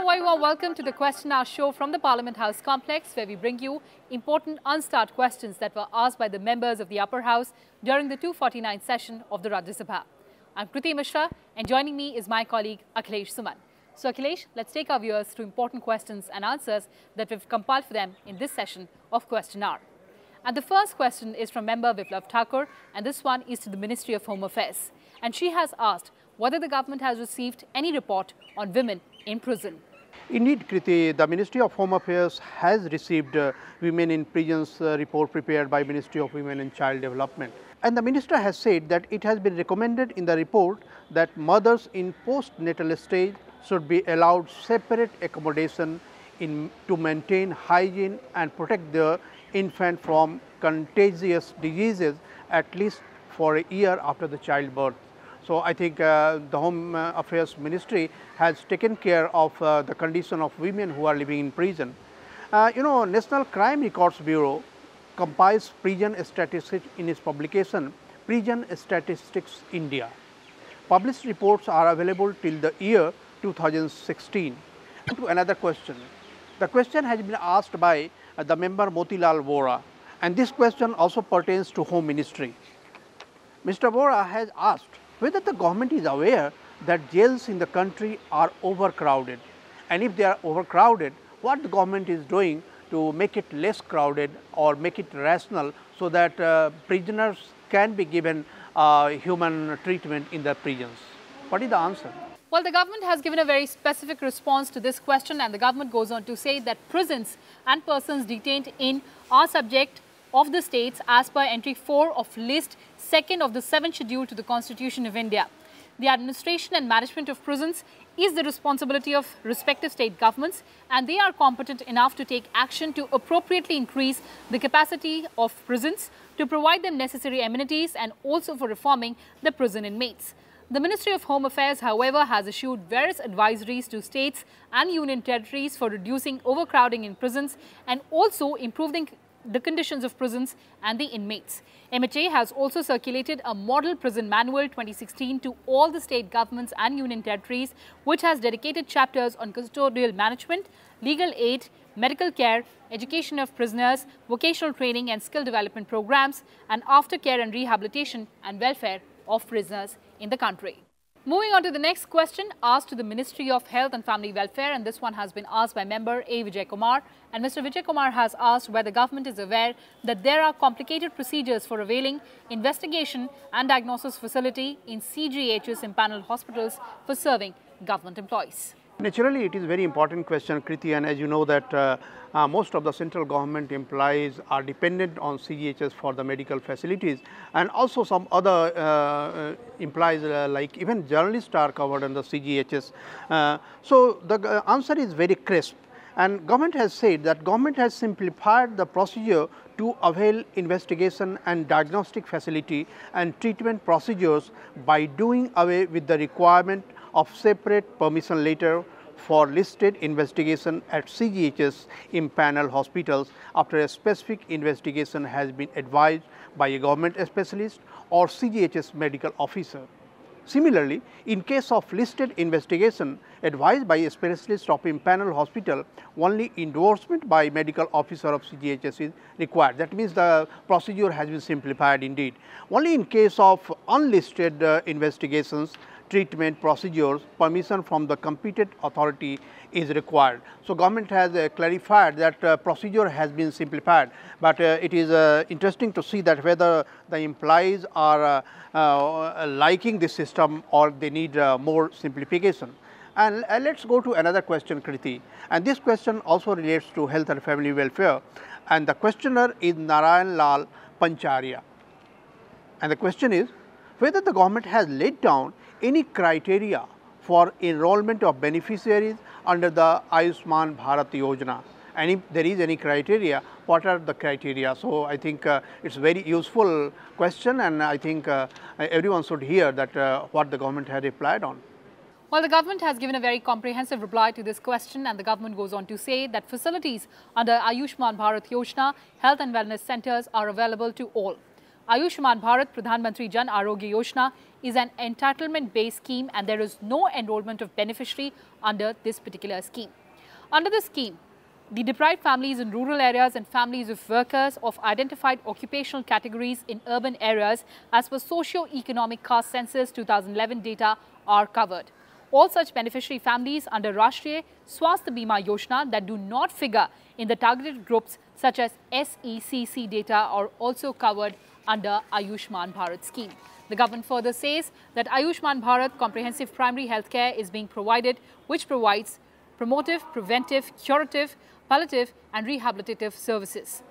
a very warm welcome to the Question Hour show from the Parliament House complex, where we bring you important unstart questions that were asked by the members of the upper house during the 249th session of the Rajya Sabha. I'm Kriti Mishra, and joining me is my colleague Akhilesh Suman. So Akhilesh, let's take our viewers through important questions and answers that we've compiled for them in this session of Question Hour. And the first question is from member Viplav Thakur, and this one is to the Ministry of Home Affairs. And she has asked whether the government has received any report on women in prison. Indeed, Kriti, the Ministry of Home Affairs has received Women in Prisons report prepared by Ministry of Women and Child Development. And the Minister has said that it has been recommended in the report that mothers in postnatal stage should be allowed separate accommodation to maintain hygiene and protect their infant from contagious diseases at least for a year after the childbirth. So I think the Home Affairs Ministry has taken care of the condition of women who are living in prison. National Crime Records Bureau compiles prison statistics in its publication Prison Statistics India. Published reports are available till the year 2016. To another question. The question has been asked by the member Motilal Vora, and this question also pertains to Home Ministry. Mr. Vora has asked whether the government is aware that jails in the country are overcrowded, and if they are overcrowded, what the government is doing to make it less crowded or make it rational so that prisoners can be given human treatment in the prisons. What is the answer? Well, the government has given a very specific response to this question, and the government goes on to say that prisons and persons detained in are subject of the states as per entry 4 of list 2nd of the 7th schedule to the Constitution of India. The administration and management of prisons is the responsibility of respective state governments, and they are competent enough to take action to appropriately increase the capacity of prisons, to provide them necessary amenities, and also for reforming the prison inmates. The Ministry of Home Affairs, however, has issued various advisories to states and union territories for reducing overcrowding in prisons and also improving the conditions of prisons and the inmates. MHA has also circulated a Model Prison Manual 2016 to all the state governments and union territories, which has dedicated chapters on custodial management, legal aid, medical care, education of prisoners, vocational training and skill development programs, and aftercare and rehabilitation and welfare of prisoners in the country. Moving on to the next question asked to the Ministry of Health and Family Welfare, and this one has been asked by member A. Vijay Kumar, and Mr. Vijay Kumar has asked whether the government is aware that there are complicated procedures for availing investigation and diagnosis facility in CGHS impaneled hospitals for serving government employees. Naturally, it is a very important question, Kriti, and as you know that most of the central government employees are dependent on CGHS for the medical facilities, and also some other employees like even journalists are covered under CGHS. So the answer is very crisp, and government has said that government has simplified the procedure to avail investigation and diagnostic facility and treatment procedures by doing away with the requirement of separate permission letter for listed investigation at CGHS impaneled hospitals after a specific investigation has been advised by a government specialist or CGHS medical officer. Similarly, in case of listed investigation advised by a specialist of impaneled hospital, only endorsement by medical officer of CGHS is required. That means the procedure has been simplified indeed. Only in case of unlisted investigations, treatment procedures, permission from the competent authority is required. So government has clarified that procedure has been simplified, but it is interesting to see that whether the employees are liking this system or they need more simplification. And let's go to another question, Kriti, and this question also relates to health and family welfare, and the questioner is Narayan Lal Pancharia, and the question is whether the government has laid down any criteria for enrollment of beneficiaries under the Ayushman Bharat Yojana, and if there is any criteria, what are the criteria? So I think it's a very useful question, and I think everyone should hear that what the government had replied on. Well, the government has given a very comprehensive reply to this question, and the government goes on to say that facilities under Ayushman Bharat Yojana health and wellness centers are available to all. Ayushman Bharat Pradhan Mantri Jan Arogya Yojana is an entitlement-based scheme and there is no enrollment of beneficiary under this particular scheme. Under the scheme, the deprived families in rural areas and families of workers of identified occupational categories in urban areas as per socio-economic caste census 2011 data are covered. All such beneficiary families under Rashtriya Swasthya Bima Yojana that do not figure in the targeted groups such as SECC data are also covered under Ayushman Bharat scheme. The government further says that Ayushman Bharat comprehensive primary health care is being provided, which provides promotive, preventive, curative, palliative and rehabilitative services.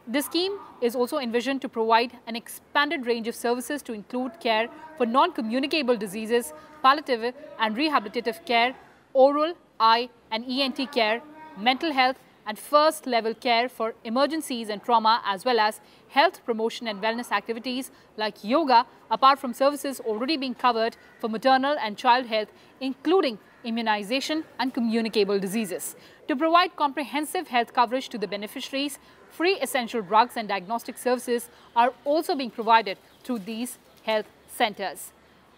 This scheme is also envisioned to provide an expanded range of services to include care for non-communicable diseases, palliative and rehabilitative care, oral, eye and ENT care, mental health and first-level care for emergencies and trauma, as well as health promotion and wellness activities like yoga, apart from services already being covered for maternal and child health, including immunization and communicable diseases. To provide comprehensive health coverage to the beneficiaries, free essential drugs and diagnostic services are also being provided through these health centers.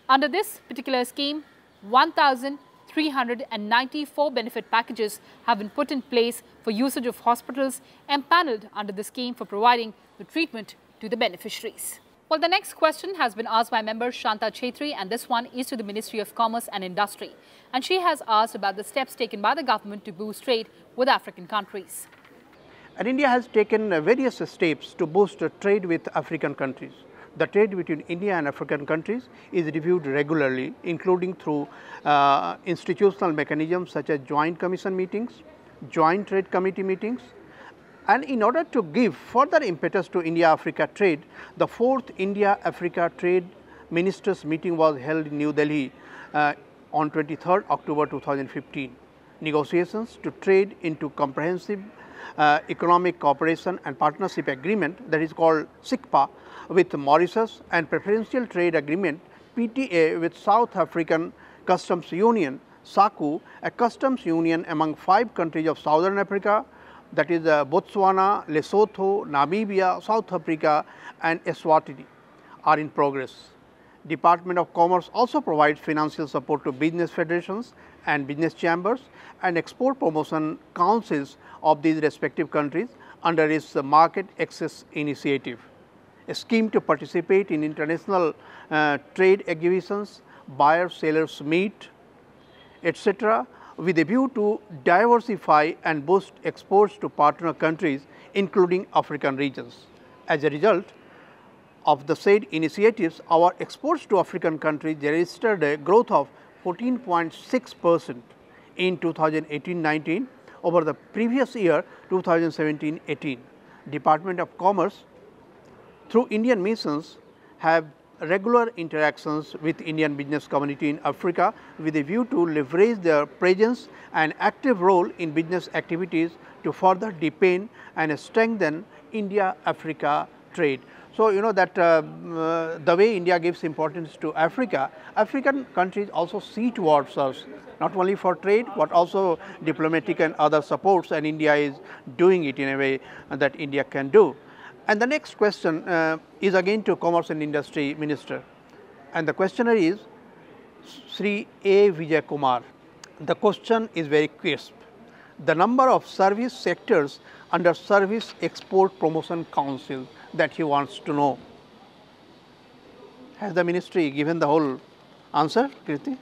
Under this particular scheme, 1,394 benefit packages have been put in place for usage of hospitals empaneled under the scheme for providing the treatment to the beneficiaries. Well, the next question has been asked by member Shanta Chetri, and this one is to the Ministry of Commerce and Industry. And she has asked about the steps taken by the government to boost trade with African countries. And India has taken various steps to boost trade with African countries. The trade between India and African countries is reviewed regularly, including through institutional mechanisms such as joint commission meetings, joint trade committee meetings. And in order to give further impetus to India-Africa trade, the 4th India-Africa Trade Ministers meeting was held in New Delhi on 23rd October 2015. Negotiations to trade into comprehensive economic cooperation and partnership agreement, that is called SICPA, with Mauritius, and preferential trade agreement PTA with South African Customs Union, SACU, a customs union among 5 countries of Southern Africa, that is Botswana, Lesotho, Namibia, South Africa and Eswatini, are in progress. Department of Commerce also provides financial support to business federations and business chambers and export promotion councils of these respective countries under its Market Access Initiative, a scheme to participate in international trade exhibitions, buyer-sellers meet, etc., with a view to diversify and boost exports to partner countries, including African regions. As a result of the said initiatives, our exports to African countries registered a growth of 14.6% in 2018-19 over the previous year 2017-18. Department of Commerce through Indian missions have regular interactions with Indian business community in Africa with a view to leverage their presence and active role in business activities to further deepen and strengthen India-Africa trade. So, you know that the way India gives importance to Africa, African countries also see towards us not only for trade, but also diplomatic and other supports, and India is doing it in a way that India can do. And the next question is again to Commerce and Industry Minister, and the questioner is Sri A. Vijay Kumar. The question is very crisp. The number of service sectors under Service Export Promotion Council that he wants to know. Has the ministry given the whole answer, Kriti?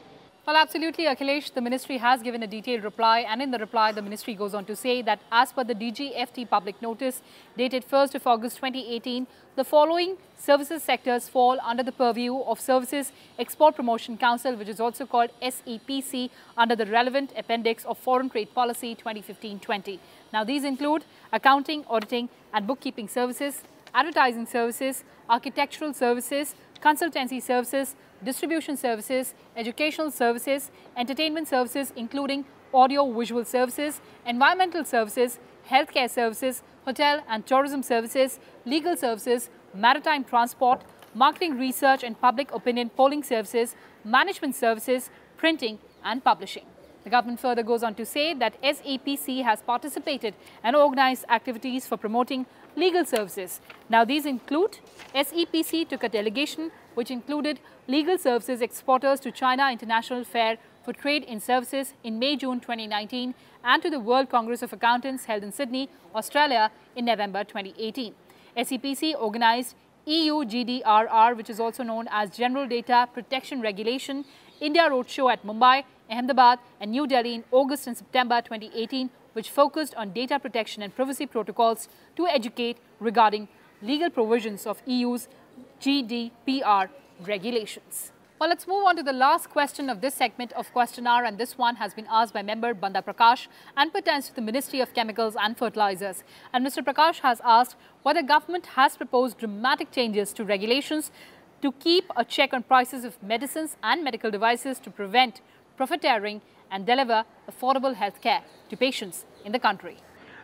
Well, absolutely, Akhilesh. The ministry has given a detailed reply, and in the reply, the ministry goes on to say that as per the DGFT public notice dated 1st of August 2018, the following services sectors fall under the purview of Services Export Promotion Council, which is also called SEPC, under the relevant appendix of Foreign Trade Policy 2015-20. Now, these include accounting, auditing and bookkeeping services, advertising services, architectural services, consultancy services, distribution services, educational services, entertainment services including audio-visual services, environmental services, healthcare services, hotel and tourism services, legal services, maritime transport, marketing research and public opinion polling services, management services, printing and publishing. The government further goes on to say that SEPC has participated and organized activities for promoting legal services. Now, these include SEPC took a delegation which included legal services exporters to China International Fair for Trade in Services in May-June 2019 and to the World Congress of Accountants held in Sydney, Australia in November 2018. SEPC organized EU GDRR, which is also known as General Data Protection Regulation, India Roadshow at Mumbai, Ahmedabad and New Delhi in August and September 2018, which focused on data protection and privacy protocols to educate regarding legal provisions of EU's GDPR regulations. Well, let's move on to the last question of this segment of Question Hour, and this one has been asked by member Banda Prakash and pertains to the Ministry of Chemicals and Fertilizers. And Mr. Prakash has asked whether government has proposed dramatic changes to regulations to keep a check on prices of medicines and medical devices to prevent profiteering and deliver affordable health care to patients in the country.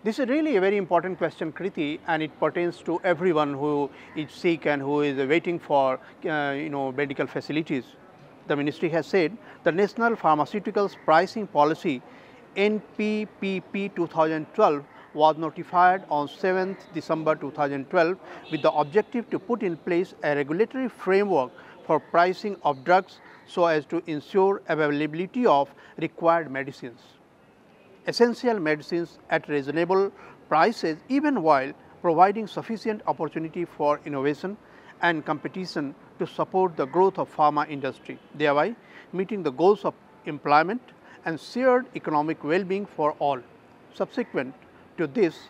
This is really a very important question, Kriti, and it pertains to everyone who is sick and who is waiting for medical facilities. The ministry has said the National Pharmaceuticals Pricing Policy NPPP 2012 was notified on 7th December 2012 with the objective to put in place a regulatory framework for pricing of drugs so as to ensure availability of required medicines, essential medicines at reasonable prices, even while providing sufficient opportunity for innovation and competition to support the growth of pharma industry, thereby meeting the goals of employment and shared economic well-being for all. Subsequent to this,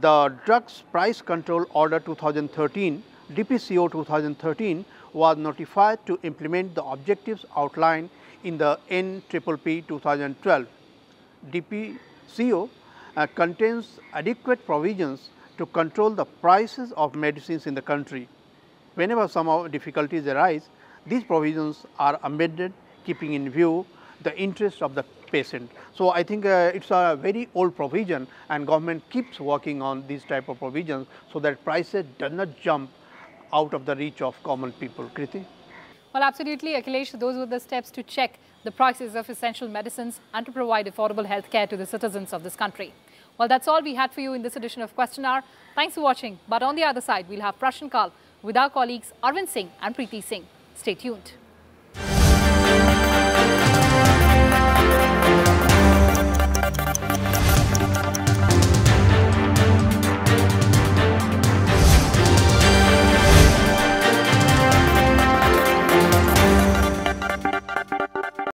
the Drugs Price Control Order 2013, DPCO 2013, was notified to implement the objectives outlined in the NPPP 2012. DPCO contains adequate provisions to control the prices of medicines in the country. Whenever some difficulties arise, these provisions are amended, keeping in view the interest of the patient. So, I think it's a very old provision, and government keeps working on these type of provisions so that prices do not jump out of the reach of common people. Kriti? Well, absolutely, Akhilesh. Those were the steps to check the prices of essential medicines and to provide affordable health care to the citizens of this country. Well, that's all we had for you in this edition of Question Hour. Thanks for watching. But on the other side, we'll have Prashant Kal with our colleagues Arvind Singh and Kriti Singh. Stay tuned.